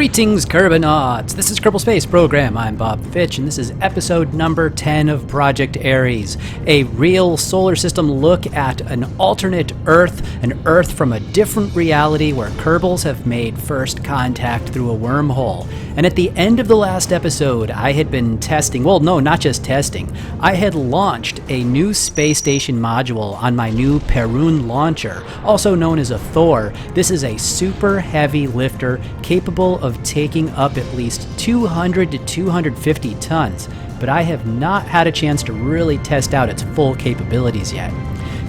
Greetings, Kerbonauts! This is Kerbal Space Program. I'm Bob Fitch, and this is episode number 10 of Project Ares, a real solar system look at an alternate Earth, an Earth from a different reality where Kerbals have made first contact through a wormhole. And at the end of the last episode, I had been testing, well, no, not just testing, I had launched a new space station module on my new Perun launcher, also known as a Thor. This is a super heavy lifter capable of taking up at least 200 to 250 tons, but I have not had a chance to really test out its full capabilities yet.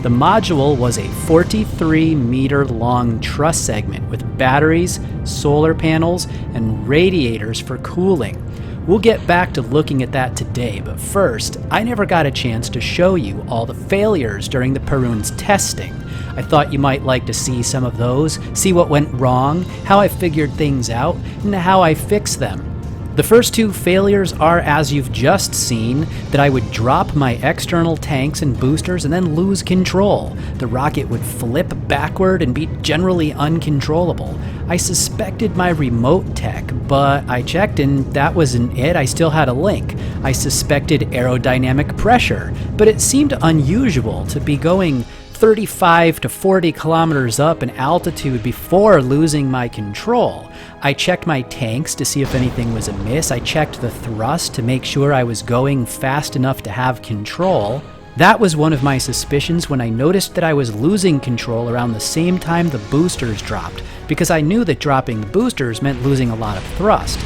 The module was a 43-meter long truss segment with batteries, solar panels, and radiators for cooling. We'll get back to looking at that today, but first, I never got a chance to show you all the failures during the Perun's testing. I thought you might like to see some of those, see what went wrong, how I figured things out, and how I fixed them. The first two failures are, as you've just seen, that I would drop my external tanks and boosters and then lose control. The rocket would flip backward and be generally uncontrollable. I suspected my remote tech, but I checked and that wasn't it. I still had a link. I suspected aerodynamic pressure, but it seemed unusual to be going 35 to 40 kilometers up in altitude before losing my control. I checked my tanks to see if anything was amiss. I checked the thrust to make sure I was going fast enough to have control. That was one of my suspicions when I noticed that I was losing control around the same time the boosters dropped, because I knew that dropping the boosters meant losing a lot of thrust.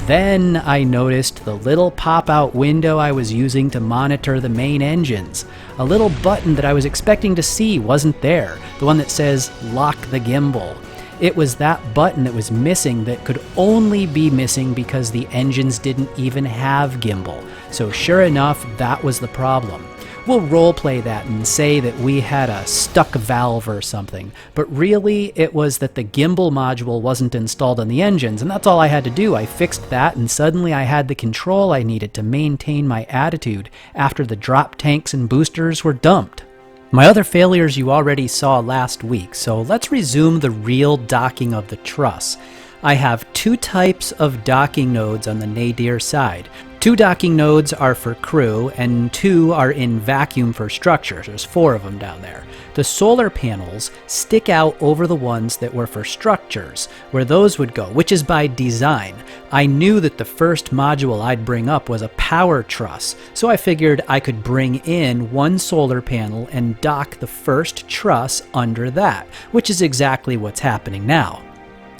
Then I noticed the little pop-out window I was using to monitor the main engines. A little button that I was expecting to see wasn't there, the one that says lock the gimbal. It was that button that was missing that could only be missing because the engines didn't even have gimbal. So sure enough, that was the problem. We'll roleplay that and say that we had a stuck valve or something, but really it was that the gimbal module wasn't installed on the engines, and that's all I had to do. I fixed that, and suddenly I had the control I needed to maintain my attitude after the drop tanks and boosters were dumped. My other failures you already saw last week, so let's resume the real docking of the truss. I have two types of docking nodes on the nadir side. Two docking nodes are for crew, and two are in vacuum for structures. There's 4 of them down there. The solar panels stick out over the ones that were for structures, where those would go, which is by design. I knew that the first module I'd bring up was a power truss, so I figured I could bring in one solar panel and dock the first truss under that, which is exactly what's happening now.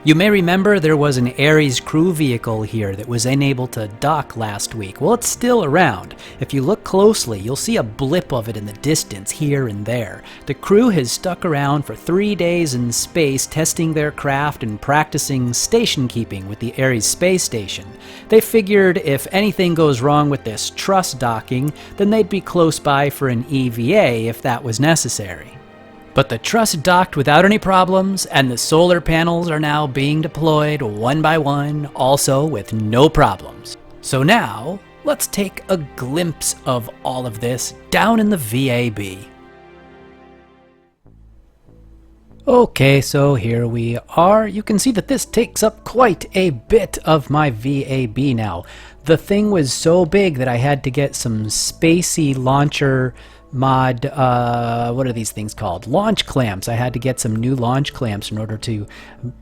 You may remember there was an Ares crew vehicle here that was unable to dock last week. Well, it's still around. If you look closely, you'll see a blip of it in the distance here and there. The crew has stuck around for 3 days in space testing their craft and practicing station keeping with the Ares space station. They figured if anything goes wrong with this truss docking, then they'd be close by for an EVA if that was necessary. But the truss docked without any problems, and the solar panels are now being deployed one by one, also with no problems. So now, let's take a glimpse of all of this down in the VAB. Okay, so here we are. You can see that this takes up quite a bit of my VAB now. The thing was so big that I had to get some spacey launcher mod, what are these things called? Launch clamps. I had to get some new launch clamps in order to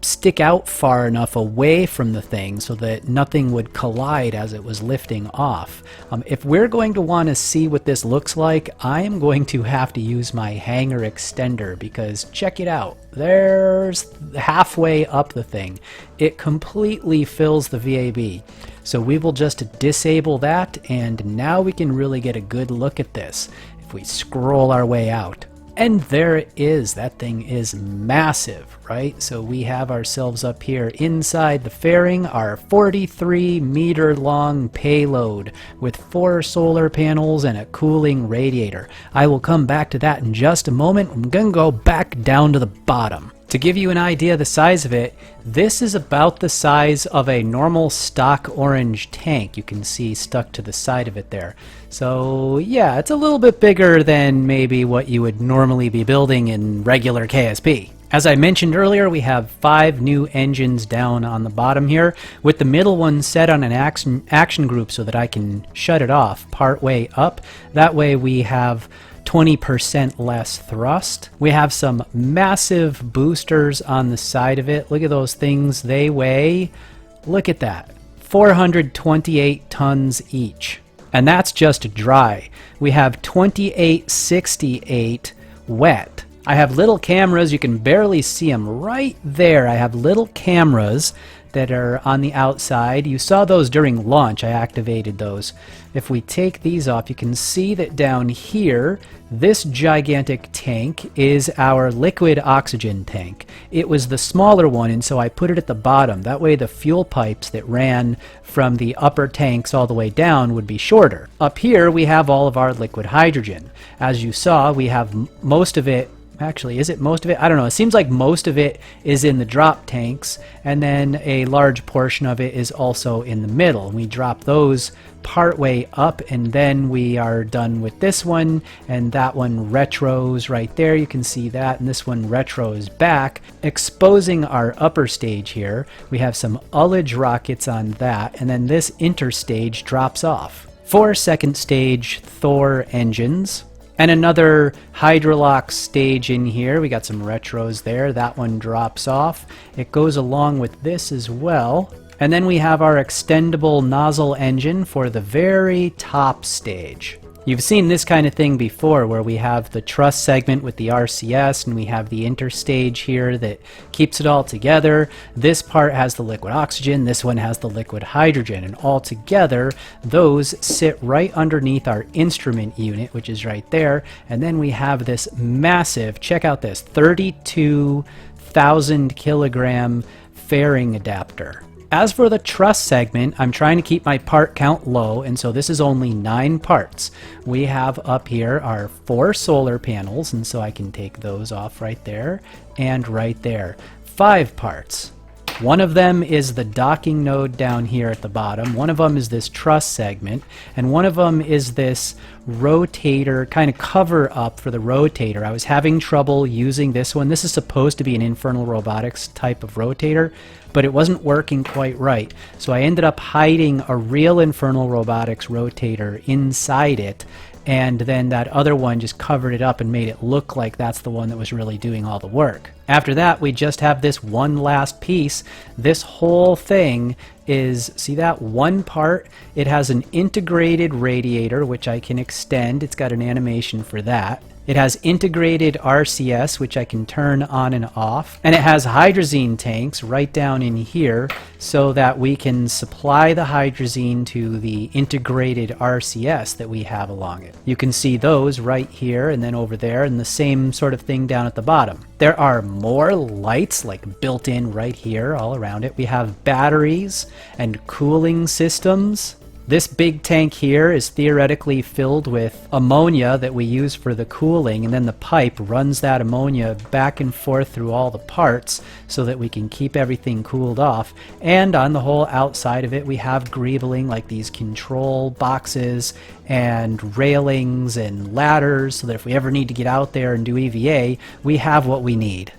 stick out far enough away from the thing so that nothing would collide as it was lifting off. If we're going to want to see what this looks like, I am going to have to use my hanger extender, because check it out. There's halfway up the thing. It completely fills the VAB. So we will just disable that, and now we can really get a good look at this. We scroll our way out, and there it is. That thing is massive, right? So we have ourselves up here inside the fairing, our 43-meter long payload with 4 solar panels and a cooling radiator. I will come back to that in just a moment. I'm gonna go back down to the bottom. To give you an idea of the size of it, this is about the size of a normal stock orange tank. You can see stuck to the side of it there. So yeah, it's a little bit bigger than maybe what you would normally be building in regular KSP. As I mentioned earlier, we have 5 new engines down on the bottom here, with the middle one set on an action group so that I can shut it off part way up. That way we have 20% less thrust. We have some massive boosters on the side of it. Look at those things. They weigh, look at that, 428 tons each. And that's just dry. We have 2868 wet. I have little cameras, you can barely see them right there. I have little cameras that are on the outside. You saw those during launch, I activated those. If we take these off, you can see that down here, this gigantic tank is our liquid oxygen tank. It was the smaller one, and so I put it at the bottom. That way the fuel pipes that ran from the upper tanks all the way down would be shorter. Up here, we have all of our liquid hydrogen. As you saw, we have most of it. Actually, is it most of it? I don't know. It seems like most of it is in the drop tanks, and then a large portion of it is also in the middle. We drop those partway up, and then we are done with this one, and that one retros right there. You can see that, and this one retros back, exposing our upper stage here. We have some ullage rockets on that, and then this interstage drops off. 4 second stage Thor engines. And another Hydrolox stage in here. We got some retros there. That one drops off. It goes along with this as well. And then we have our extendable nozzle engine for the very top stage. You've seen this kind of thing before, where we have the truss segment with the RCS, and we have the interstage here that keeps it all together. This part has the liquid oxygen, this one has the liquid hydrogen, and all together those sit right underneath our instrument unit, which is right there. And then we have this massive, check out this, 32,000 kilogram fairing adapter. As for the truss segment, I'm trying to keep my part count low, and so this is only 9 parts. We have up here our 4 solar panels, and so I can take those off right there and right there. 5 parts. One of them is the docking node down here at the bottom. One of them is this truss segment, and one of them is this rotator, kind of cover up for the rotator. I was having trouble using this one. This is supposed to be an Infernal Robotics type of rotator, but it wasn't working quite right. So I ended up hiding a real Infernal Robotics rotator inside it, and then that other one just covered it up and made it look like that's the one that was really doing all the work. After that, we just have this one last piece. This whole thing is, see that one part? It has an integrated radiator, which I can extend. It's got an animation for that. It has integrated RCS, which I can turn on and off. And it has hydrazine tanks right down in here so that we can supply the hydrazine to the integrated RCS that we have along it. You can see those right here and then over there, and the same sort of thing down at the bottom. There are more lights like built in right here all around it. We have batteries and cooling systems. This big tank here is theoretically filled with ammonia that we use for the cooling, and then the pipe runs that ammonia back and forth through all the parts so that we can keep everything cooled off. And on the whole outside of it, we have greebling like these control boxes and railings and ladders so that if we ever need to get out there and do EVA, we have what we need.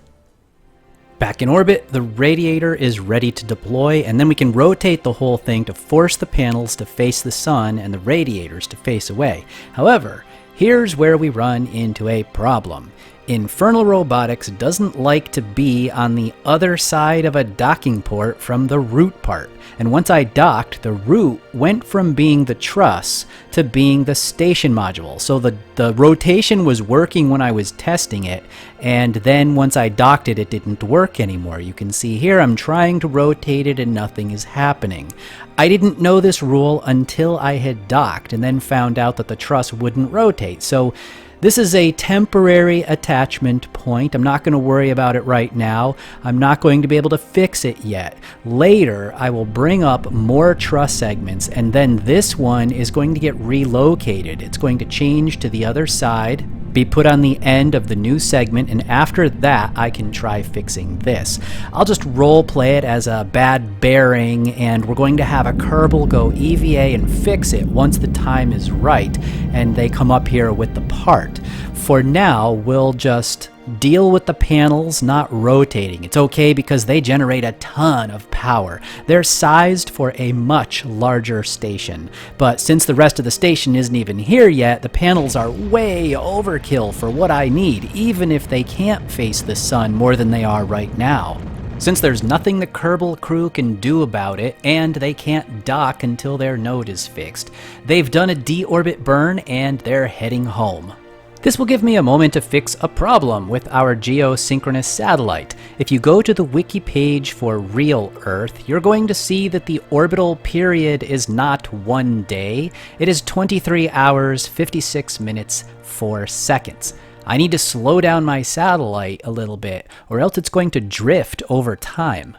Back in orbit, the radiator is ready to deploy, and then we can rotate the whole thing to force the panels to face the sun and the radiators to face away. However, here's where we run into a problem. Infernal Robotics doesn't like to be on the other side of a docking port from the root part. And once I docked, the root went from being the truss to being the station module. So the rotation was working when I was testing it, and then once I docked it, it didn't work anymore. You can see here I'm trying to rotate it and nothing is happening. I didn't know this rule until I had docked and then found out that the truss wouldn't rotate. So this is a temporary attachment point. I'm not going to worry about it right now. I'm not going to be able to fix it yet. Later, I will bring up more truss segments, and then this one is going to get relocated. It's going to change to the other side, be put on the end of the new segment, and after that I can try fixing this. I'll just role play it as a bad bearing, and we're going to have a Kerbal go EVA and fix it once the time is right and they come up here with the part. For now, we'll just Deal with the panels not rotating. It's okay because they generate a ton of power. They're sized for a much larger station. But since the rest of the station isn't even here yet, the panels are way overkill for what I need, even if they can't face the sun more than they are right now. Since there's nothing the Kerbal crew can do about it, and they can't dock until their node is fixed, they've done a deorbit burn and they're heading home. This will give me a moment to fix a problem with our geosynchronous satellite. If you go to the wiki page for real Earth, you're going to see that the orbital period is not 1 day, it is 23 hours, 56 minutes, 4 seconds. I need to slow down my satellite a little bit, or else it's going to drift over time.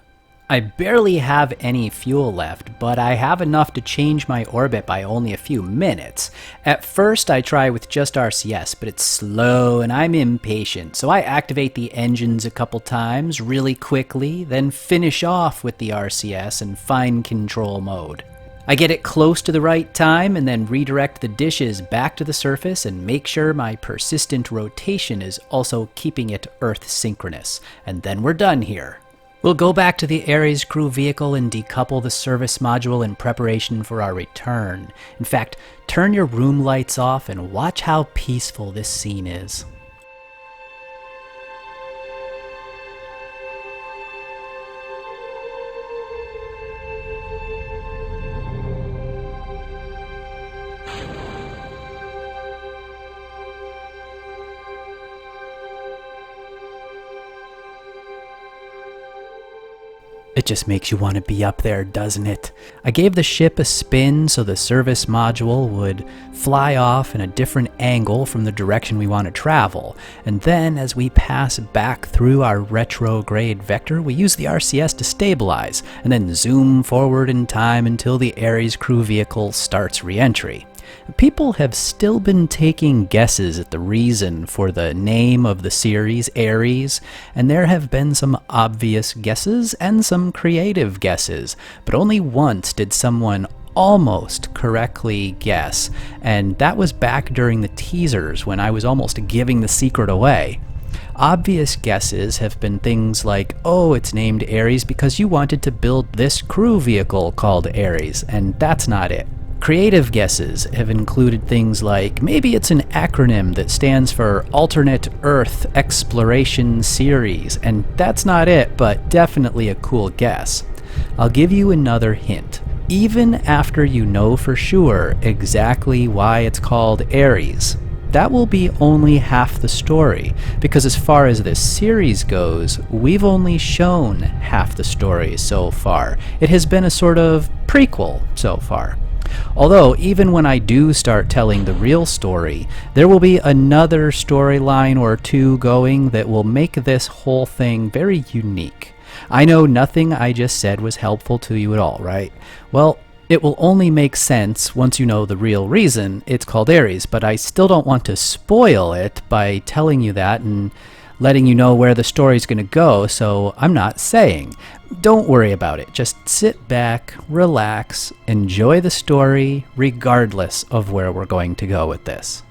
I barely have any fuel left, but I have enough to change my orbit by only a few minutes. At first I try with just RCS, but it's slow and I'm impatient, so I activate the engines a couple times really quickly, then finish off with the RCS in fine control mode. I get it close to the right time and then redirect the dishes back to the surface and make sure my persistent rotation is also keeping it Earth synchronous, and then we're done here. We'll go back to the Ares crew vehicle and decouple the service module in preparation for our return. In fact, turn your room lights off and watch how peaceful this scene is. It just makes you want to be up there, doesn't it? I gave the ship a spin so the service module would fly off in a different angle from the direction we want to travel. And then as we pass back through our retrograde vector, we use the RCS to stabilize, and then zoom forward in time until the Ares crew vehicle starts re-entry. People have still been taking guesses at the reason for the name of the series, Ares, and there have been some obvious guesses and some creative guesses, but only once did someone almost correctly guess, and that was back during the teasers when I was almost giving the secret away. Obvious guesses have been things like, oh, it's named Ares because you wanted to build this crew vehicle called Ares, and that's not it. Creative guesses have included things like, maybe it's an acronym that stands for Alternate Earth Exploration Series, and that's not it, but definitely a cool guess. I'll give you another hint. Even after you know for sure exactly why it's called Ares, that will be only half the story, because as far as this series goes, we've only shown half the story so far. It has been a sort of prequel so far. Although, even when I do start telling the real story, there will be another storyline or two going that will make this whole thing very unique. I know nothing I just said was helpful to you at all, right? Well, it will only make sense once you know the real reason it's called Ares, but I still don't want to spoil it by telling you that and letting you know where the story's going to go, so I'm not saying. Don't worry about it. Just sit back, relax, enjoy the story, regardless of where we're going to go with this.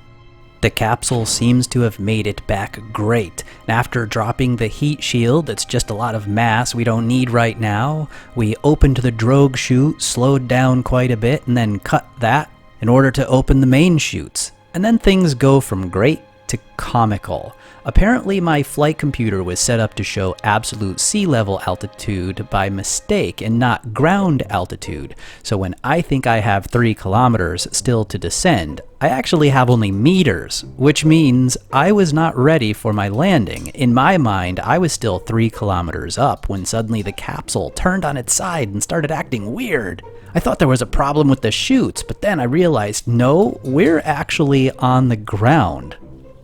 The capsule seems to have made it back great. After dropping the heat shield, that's just a lot of mass we don't need right now, we opened the drogue chute, slowed down quite a bit, and then cut that in order to open the main chutes. And then things go from great to comical. Apparently my flight computer was set up to show absolute sea level altitude by mistake and not ground altitude. So when I think I have 3 kilometers still to descend, I actually have only meters, which means I was not ready for my landing. In my mind, I was still 3 kilometers up when suddenly the capsule turned on its side and started acting weird. I thought there was a problem with the chutes, but then I realized, no, we're actually on the ground.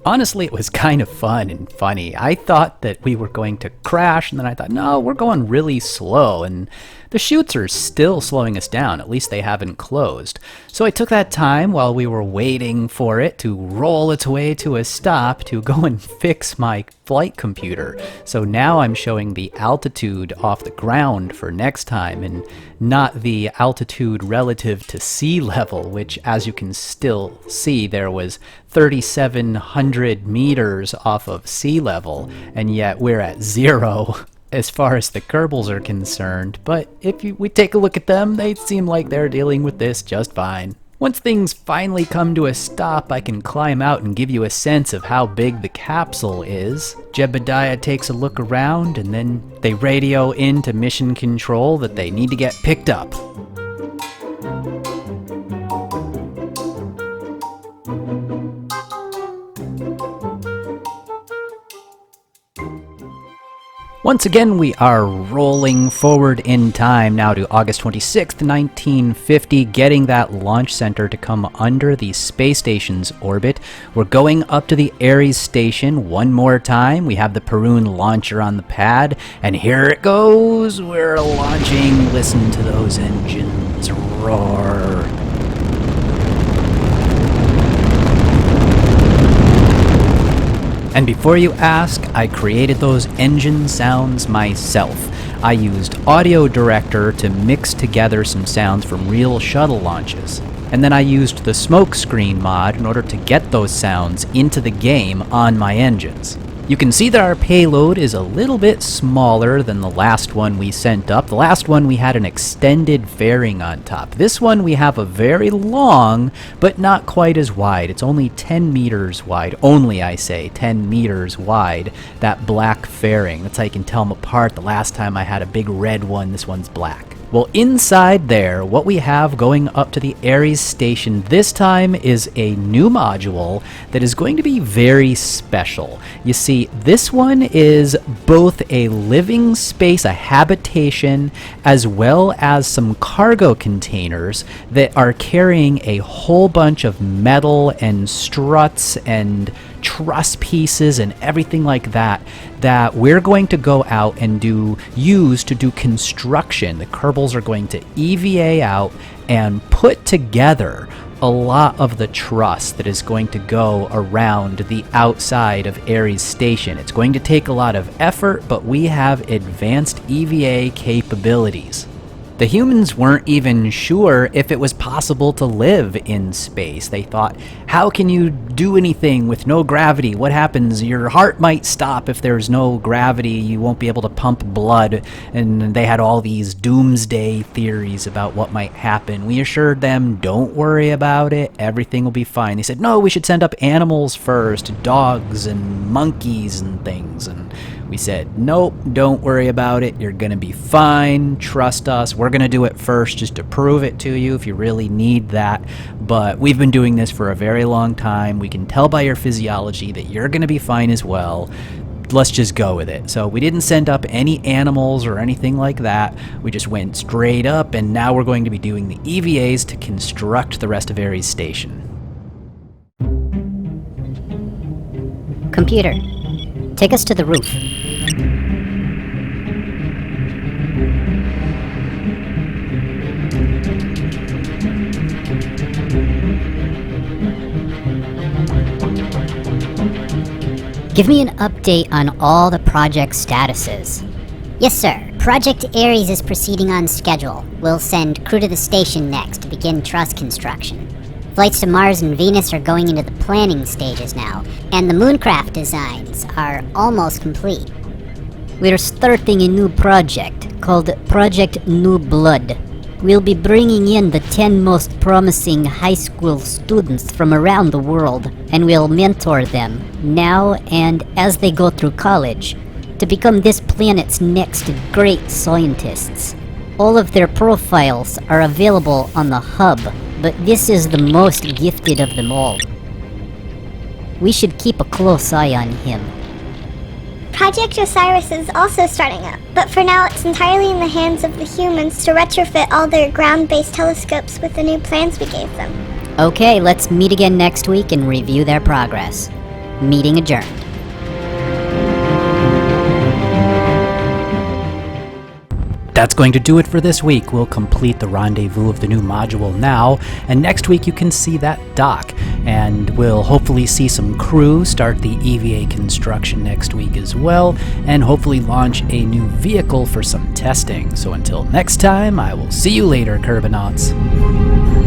Honestly, it was kind of fun and funny. I thought that we were going to crash, and then I thought, no, we're going really slow, and the chutes are still slowing us down. At least they haven't closed. So I took that time while we were waiting for it to roll its way to a stop to go and fix my flight computer. So now I'm showing the altitude off the ground for next time, and not the altitude relative to sea level, which, as you can still see, there was 3,700 meters off of sea level, and yet we're at 0 as far as the Kerbals are concerned. But if we take a look at them, they seem like they're dealing with this just fine. Once things finally come to a stop, I can climb out and give you a sense of how big the capsule is. Jebediah takes a look around, and then they radio into mission control that they need to get picked up. Once again, we are rolling forward in time now to August 26th, 1950, getting that launch center to come under the space station's orbit. We're going up to the Ares station one more time. We have the Perun launcher on the pad, and here it goes. We're launching. Listen to those engines roar. And before you ask, I created those engine sounds myself. I used Audio Director to mix together some sounds from real shuttle launches. And then I used the smokescreen mod in order to get those sounds into the game on my engines. You can see that our payload is a little bit smaller than the last one we sent up. The last one we had an extended fairing on top. This one we have a very long, but not quite as wide. It's only 10 meters wide. Only, I say, 10 meters wide, that black fairing. That's how you can tell them apart. The last time I had a big red one, this one's black. Well, inside there, what we have going up to the Ares station this time is a new module that is going to be very special. You see, this one is both a living space, a habitation, as well as some cargo containers that are carrying a whole bunch of metal and struts and truss pieces and everything like that we're going to go out and use to do construction. The Kerbals are going to EVA out and put together a lot of the truss that is going to go around the outside of Ares Station. It's going to take a lot of effort, but we have advanced EVA capabilities. The humans weren't even sure if it was possible to live in space. They thought, how can you do anything with no gravity? What happens? Your heart might stop if there's no gravity. You won't be able to pump blood. And they had all these doomsday theories about what might happen. We assured them, don't worry about it. Everything will be fine. They said, no, we should send up animals first, dogs and monkeys and things. And we said, nope, don't worry about it. You're going to be fine. Trust us. We're going to do it first just to prove it to you if you really need that. But we've been doing this for a very long time. We can tell by your physiology that you're going to be fine as well. Let's just go with it. So we didn't send up any animals or anything like that. We just went straight up, and now we're going to be doing the EVAs to construct the rest of Ares Station. Computer, take us to the roof. Give me an update on all the project statuses. Yes, sir. Project Ares is proceeding on schedule. We'll send crew to the station next to begin truss construction. Flights to Mars and Venus are going into the planning stages now, and the mooncraft designs are almost complete. We're starting a new project called Project New Blood. We'll be bringing in the 10 most promising high school students from around the world, and we'll mentor them now and as they go through college to become this planet's next great scientists. All of their profiles are available on the hub, but this is the most gifted of them all. We should keep a close eye on him. Project Osiris is also starting up, but for now it's entirely in the hands of the humans to retrofit all their ground-based telescopes with the new plans we gave them. Okay, let's meet again next week and review their progress. Meeting adjourned. That's going to do it for this week. We'll complete the rendezvous of the new module now, and next week you can see that dock, and we'll hopefully see some crew start the EVA construction next week as well, and hopefully launch a new vehicle for some testing. So until next time, I will see you later, Kerbonauts.